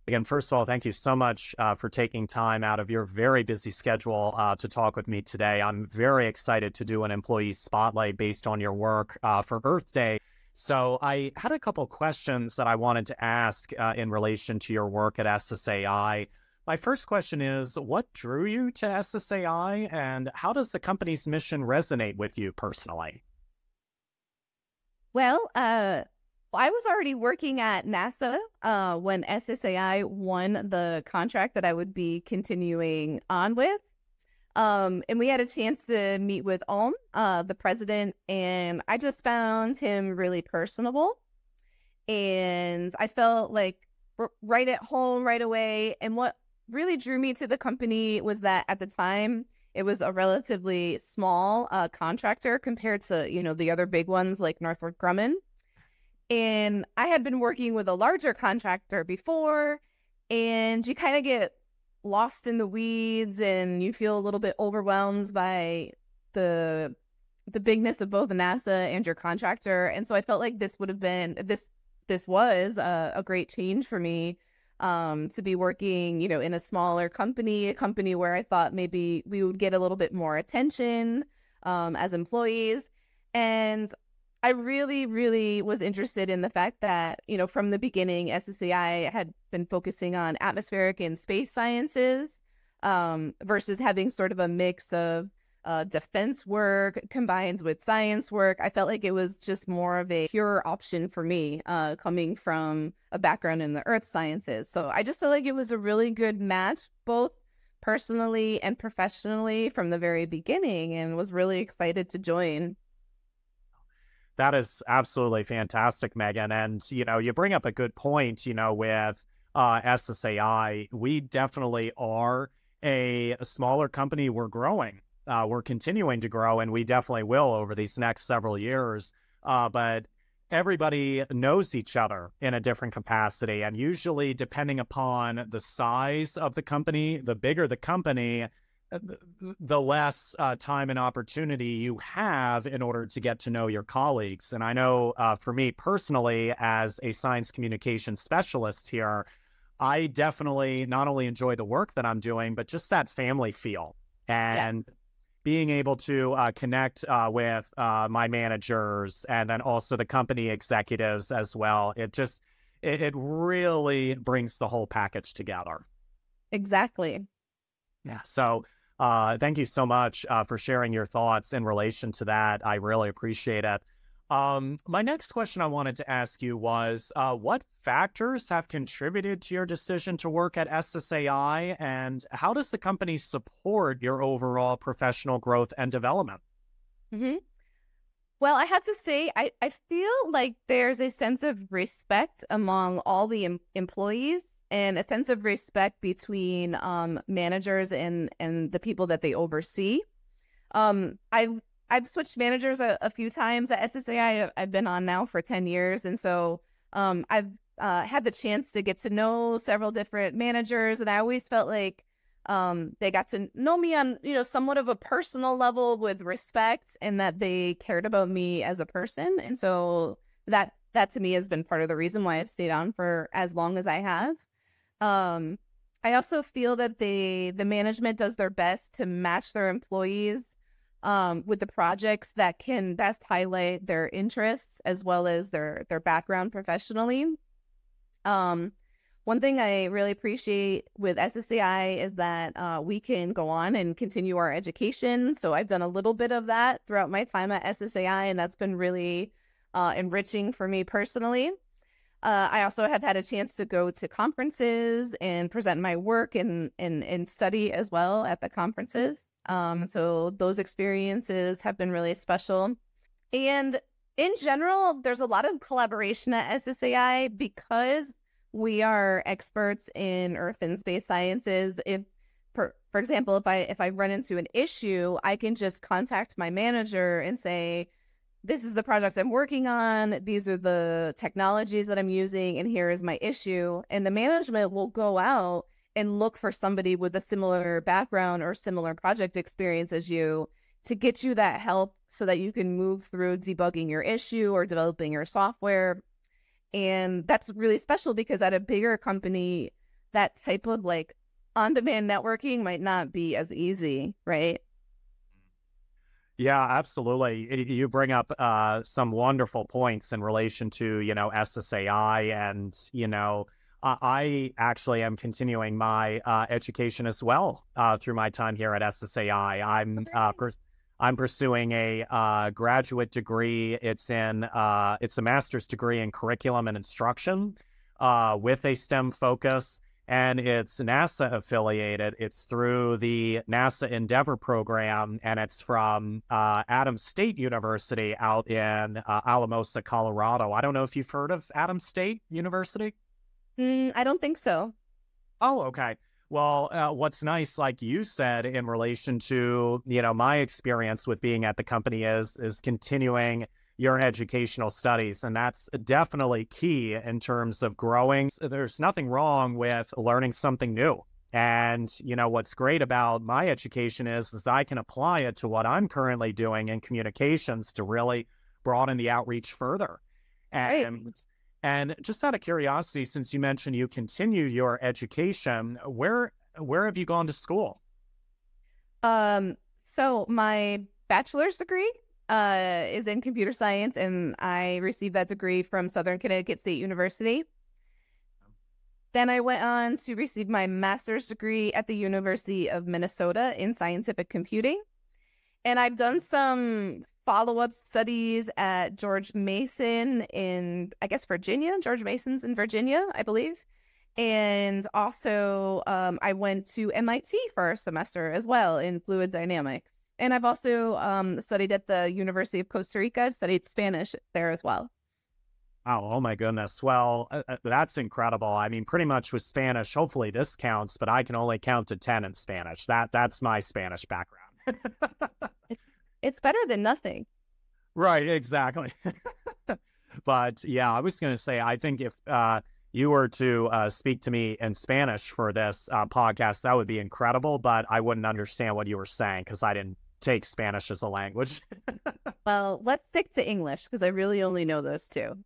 Again, first of all, thank you so much for taking time out of your very busy schedule to talk with me today. I'm very excited to do an employee spotlight based on your work for Earth Day. So I had a couple questions that I wanted to ask in relation to your work at SSAI. My first question is, what drew you to SSAI, and how does the company's mission resonate with you personally? Well, I was already working at NASA when SSAI won the contract that I would be continuing on with. And we had a chance to meet with the president, and I just found him really personable. And I felt like right at home right away. And what really drew me to the company was that at the time, it was a relatively small contractor compared to, the other big ones like Northrop Grumman. And I had been working with a larger contractor before, and you kind of get lost in the weeds and you feel a little bit overwhelmed by the bigness of both NASA and your contractor. And so I felt like this was a great change for me to be working, in a smaller company, a company where I thought maybe we would get a little bit more attention as employees. And I really, really was interested in the fact that, from the beginning, SSAI had been focusing on atmospheric and space sciences versus having sort of a mix of defense work combined with science work. I felt like it was just more of a pure option for me coming from a background in the earth sciences. So I just felt like it was a really good match, both personally and professionally from the very beginning, and was really excited to join. That is absolutely fantastic, Megan. And, you bring up a good point, with SSAI. We definitely are a smaller company. We're growing. We're continuing to grow, and we definitely will over these next several years. But everybody knows each other in a different capacity. And usually, depending upon the size of the company, the bigger the company, the less time and opportunity you have in order to get to know your colleagues. And I know for me personally, as a science communication specialist here, I definitely not only enjoy the work that I'm doing, but just that family feel and being able to connect with my managers and then also the company executives as well. It really brings the whole package together. Exactly. Yeah. So thank you so much for sharing your thoughts in relation to that. I really appreciate it. My next question I wanted to ask you was, what factors have contributed to your decision to work at SSAI, and how does the company support your overall professional growth and development? Mm-hmm. Well, I have to say, I feel like there's a sense of respect among all the employees, and a sense of respect between managers and the people that they oversee. I've switched managers a few times at SSAI. I've been on now for 10 years. And so I've had the chance to get to know several different managers. And I always felt like they got to know me on, somewhat of a personal level with respect, and that they cared about me as a person. And so that to me has been part of the reason why I've stayed on for as long as I have. I also feel that the management does their best to match their employees with the projects that can best highlight their interests as well as their background professionally. One thing I really appreciate with SSAI is that we can go on and continue our education. So I've done a little bit of that throughout my time at SSAI, and that's been really enriching for me personally. I also have had a chance to go to conferences and present my work and study as well at the conferences. So those experiences have been really special. And in general, there's a lot of collaboration at SSAI because we are experts in earth and space sciences. For example, if I run into an issue, I can just contact my manager and say, this is the project I'm working on, these are the technologies that I'm using, and here is my issue. And the management will go out and look for somebody with a similar background or similar project experience as you to get you that help so that you can move through debugging your issue or developing your software. And that's really special because at a bigger company, that type of like on-demand networking might not be as easy, right? Yeah, absolutely. You bring up some wonderful points in relation to, SSAI and, I actually am continuing my education as well through my time here at SSAI. I'm pursuing a graduate degree. It's a master's degree in curriculum and instruction with a STEM focus. And it's NASA affiliated. It's through the NASA Endeavor program, and it's from Adams State University out in Alamosa, Colorado. I don't know if you've heard of Adams State University. I don't think so. Oh, okay. Well, what's nice, like you said, in relation to, my experience with being at the company is continuing your educational studies. And that's definitely key in terms of growing. There's nothing wrong with learning something new. And, what's great about my education is I can apply it to what I'm currently doing in communications to really broaden the outreach further. And just out of curiosity, since you mentioned you continue your education, where have you gone to school? So my bachelor's degree is in computer science, and I received that degree from Southern Connecticut State University. Then I went on to receive my master's degree at the University of Minnesota in scientific computing. And I've done some follow-up studies at George Mason's in Virginia, I believe. And also I went to MIT for a semester as well in fluid dynamics. And I've also studied at the University of Costa Rica. I've studied Spanish there as well. Oh my goodness. Well, that's incredible. I mean, pretty much with Spanish, hopefully this counts, but I can only count to 10 in Spanish. That's my Spanish background. It's better than nothing. Right, exactly. But yeah, I was going to say, I think if you were to speak to me in Spanish for this podcast, that would be incredible, but I wouldn't understand what you were saying because I didn't take Spanish as a language. Well, let's stick to English because I really only know those two.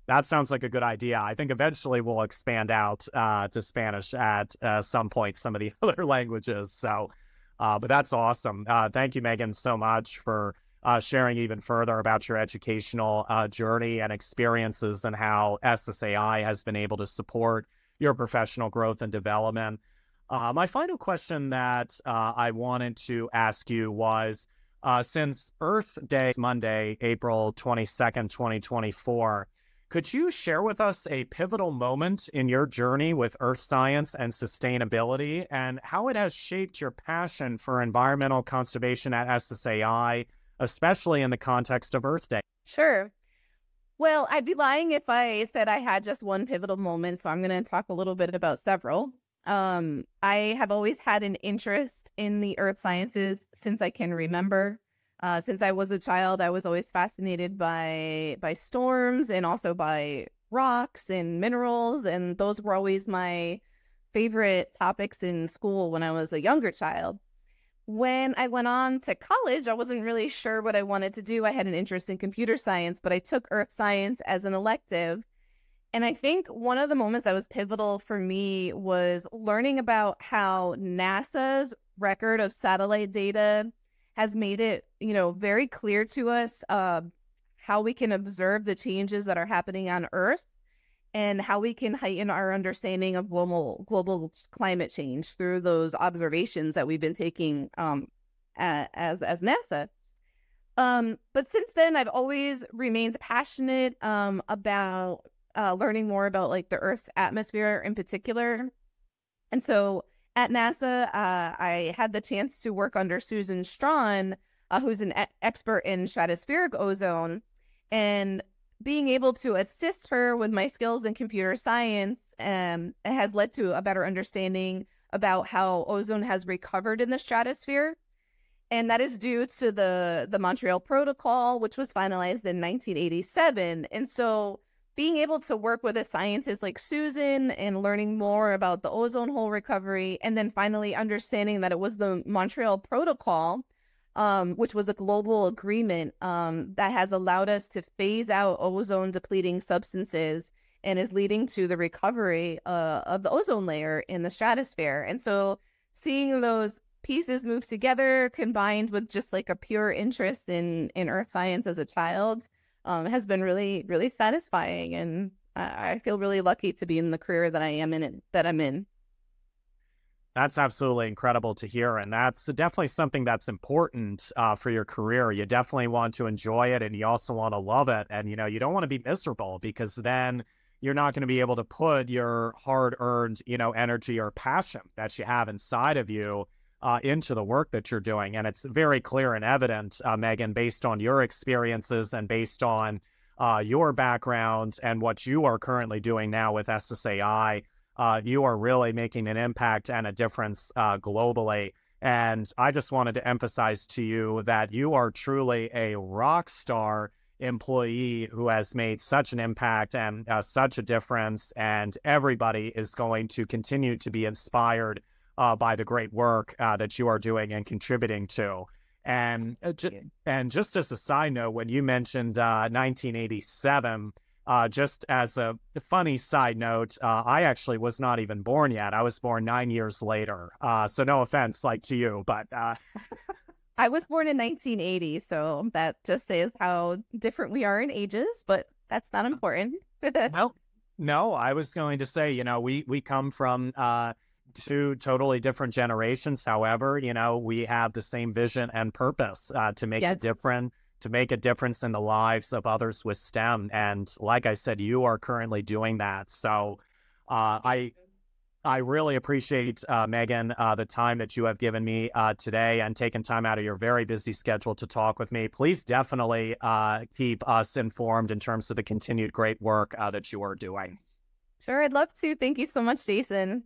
That sounds like a good idea. I think eventually we'll expand out to Spanish at some point, some of the other languages. So, but that's awesome. Thank you, Megan, so much for sharing even further about your educational journey and experiences and how SSAI has been able to support your professional growth and development. My final question that I wanted to ask you was, since Earth Day is Monday, April 22nd, 2024, could you share with us a pivotal moment in your journey with earth science and sustainability and how it has shaped your passion for environmental conservation at SSAI, especially in the context of Earth Day? Sure. Well, I'd be lying if I said I had just one pivotal moment, so I'm going to talk a little bit about several. I have always had an interest in the earth sciences since I can remember. Since I was a child, I was always fascinated by storms and also by rocks and minerals, and those were always my favorite topics in school when I was a younger child. When I went on to college, I wasn't really sure what I wanted to do. I had an interest in computer science, but I took earth science as an elective. And I think one of the moments that was pivotal for me was learning about how NASA's record of satellite data has made it, very clear to us how we can observe the changes that are happening on Earth and how we can heighten our understanding of global climate change through those observations that we've been taking as NASA. But since then, I've always remained passionate about learning more about like the Earth's atmosphere in particular. And so at NASA, I had the chance to work under Susan Strawn, who's an expert in stratospheric ozone, and being able to assist her with my skills in computer science has led to a better understanding about how ozone has recovered in the stratosphere. And that is due to the Montreal Protocol, which was finalized in 1987. And so being able to work with a scientist like Susan and learning more about the ozone hole recovery, and then finally understanding that it was the Montreal Protocol, which was a global agreement that has allowed us to phase out ozone depleting substances and is leading to the recovery of the ozone layer in the stratosphere. And so seeing those pieces move together, combined with just like a pure interest in earth science as a child, has been really, really satisfying. And I feel really lucky to be in the career that I am in, that I'm in. That's absolutely incredible to hear. And that's definitely something that's important for your career. You definitely want to enjoy it, and you also want to love it. And, you know, you don't want to be miserable, because then you're not going to be able to put your hard-earned, you know, energy or passion that you have inside of you into the work that you're doing. And it's very clear and evident, Megan, based on your experiences and based on your background and what you are currently doing now with SSAI. You are really making an impact and a difference globally. And I just wanted to emphasize to you that you are truly a rock star employee who has made such an impact and such a difference. And everybody is going to continue to be inspired by the great work that you are doing and contributing to. And just as a side note, when you mentioned 1987, just as a funny side note, I actually was not even born yet. I was born 9 years later. So no offense, like, to you, but I was born in 1980, so that just says how different we are in ages, but that's not important. Well, no, I was going to say, you know, we come from two totally different generations. However, you know, we have the same vision and purpose to make a difference in the lives of others with STEM. And like I said, you are currently doing that. So I really appreciate, Megan, the time that you have given me today and taken time out of your very busy schedule to talk with me. Please definitely keep us informed in terms of the continued great work that you are doing. Sure, I'd love to. Thank you so much, Jason.